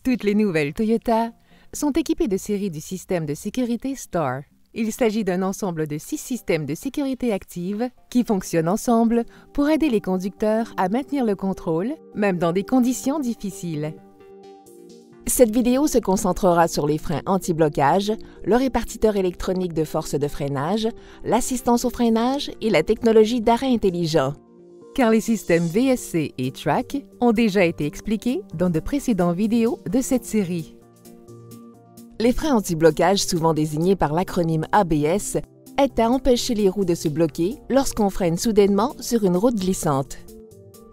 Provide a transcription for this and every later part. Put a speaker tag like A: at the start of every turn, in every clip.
A: Toutes les nouvelles Toyota sont équipées de séries du système de sécurité STAR. Il s'agit d'un ensemble de 6 systèmes de sécurité actives qui fonctionnent ensemble pour aider les conducteurs à maintenir le contrôle, même dans des conditions difficiles. Cette vidéo se concentrera sur les freins anti-blocage, le répartiteur électronique de force de freinage, l'assistance au freinage et la technologie d'arrêt intelligent. Car les systèmes VSC et Track ont déjà été expliqués dans de précédentes vidéos de cette série. Les freins anti-blocage, souvent désignés par l'acronyme ABS, aident à empêcher les roues de se bloquer lorsqu'on freine soudainement sur une route glissante.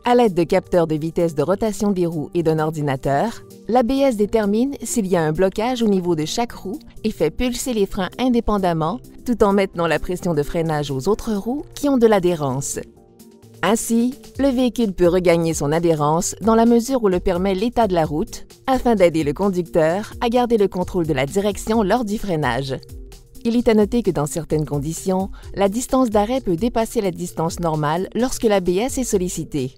A: À l'aide de capteurs de vitesse de rotation des roues et d'un ordinateur, l'ABS détermine s'il y a un blocage au niveau de chaque roue et fait pulser les freins indépendamment, tout en maintenant la pression de freinage aux autres roues qui ont de l'adhérence. Ainsi, le véhicule peut regagner son adhérence dans la mesure où le permet l'état de la route, afin d'aider le conducteur à garder le contrôle de la direction lors du freinage. Il est à noter que dans certaines conditions, la distance d'arrêt peut dépasser la distance normale lorsque l'ABS est sollicité.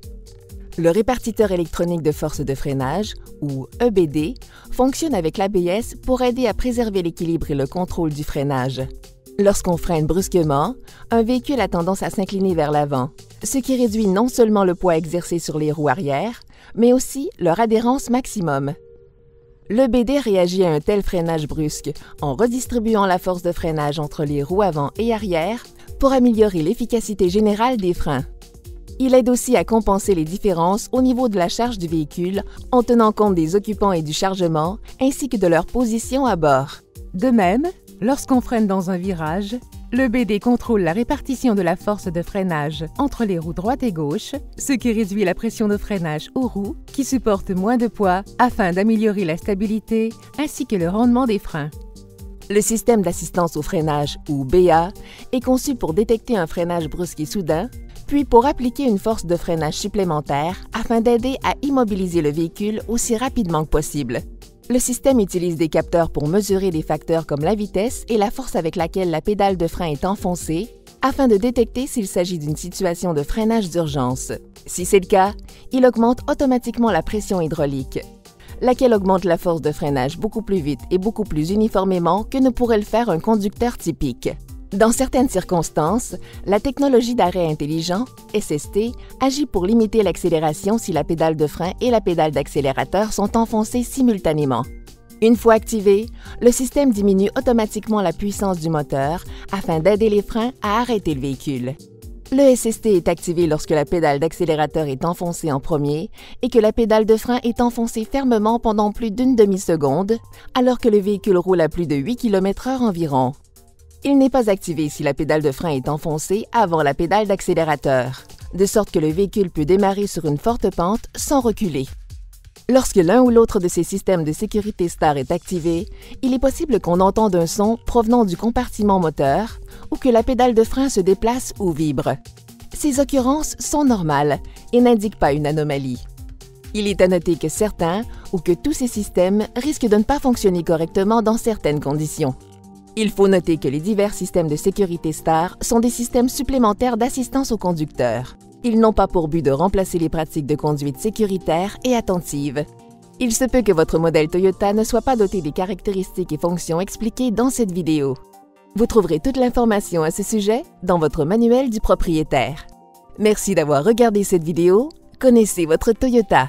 A: Le répartiteur électronique de force de freinage, ou EBD, fonctionne avec l'ABS pour aider à préserver l'équilibre et le contrôle du freinage. Lorsqu'on freine brusquement, un véhicule a tendance à s'incliner vers l'avant, ce qui réduit non seulement le poids exercé sur les roues arrière, mais aussi leur adhérence maximum. L'EBD réagit à un tel freinage brusque en redistribuant la force de freinage entre les roues avant et arrière pour améliorer l'efficacité générale des freins. Il aide aussi à compenser les différences au niveau de la charge du véhicule en tenant compte des occupants et du chargement, ainsi que de leur position à bord. De même, lorsqu'on freine dans un virage, l'EBD contrôle la répartition de la force de freinage entre les roues droite et gauche, ce qui réduit la pression de freinage aux roues qui supportent moins de poids afin d'améliorer la stabilité ainsi que le rendement des freins. Le système d'assistance au freinage, ou BA, est conçu pour détecter un freinage brusque et soudain, puis pour appliquer une force de freinage supplémentaire afin d'aider à immobiliser le véhicule aussi rapidement que possible. Le système utilise des capteurs pour mesurer des facteurs comme la vitesse et la force avec laquelle la pédale de frein est enfoncée, afin de détecter s'il s'agit d'une situation de freinage d'urgence. Si c'est le cas, il augmente automatiquement la pression hydraulique, laquelle augmente la force de freinage beaucoup plus vite et beaucoup plus uniformément que ne pourrait le faire un conducteur typique. Dans certaines circonstances, la technologie d'arrêt intelligent, SST, agit pour limiter l'accélération si la pédale de frein et la pédale d'accélérateur sont enfoncées simultanément. Une fois activé, le système diminue automatiquement la puissance du moteur afin d'aider les freins à arrêter le véhicule. Le SST est activé lorsque la pédale d'accélérateur est enfoncée en premier et que la pédale de frein est enfoncée fermement pendant plus d'une demi-seconde, alors que le véhicule roule à plus de 8 km/h environ. Il n'est pas activé si la pédale de frein est enfoncée avant la pédale d'accélérateur, de sorte que le véhicule peut démarrer sur une forte pente sans reculer. Lorsque l'un ou l'autre de ces systèmes de sécurité STAR est activé, il est possible qu'on entende un son provenant du compartiment moteur ou que la pédale de frein se déplace ou vibre. Ces occurrences sont normales et n'indiquent pas une anomalie. Il est à noter que certains ou que tous ces systèmes risquent de ne pas fonctionner correctement dans certaines conditions. Il faut noter que les divers systèmes de sécurité STAR sont des systèmes supplémentaires d'assistance au conducteur. Ils n'ont pas pour but de remplacer les pratiques de conduite sécuritaire et attentive. Il se peut que votre modèle Toyota ne soit pas doté des caractéristiques et fonctions expliquées dans cette vidéo. Vous trouverez toute l'information à ce sujet dans votre manuel du propriétaire. Merci d'avoir regardé cette vidéo. Connaissez votre Toyota.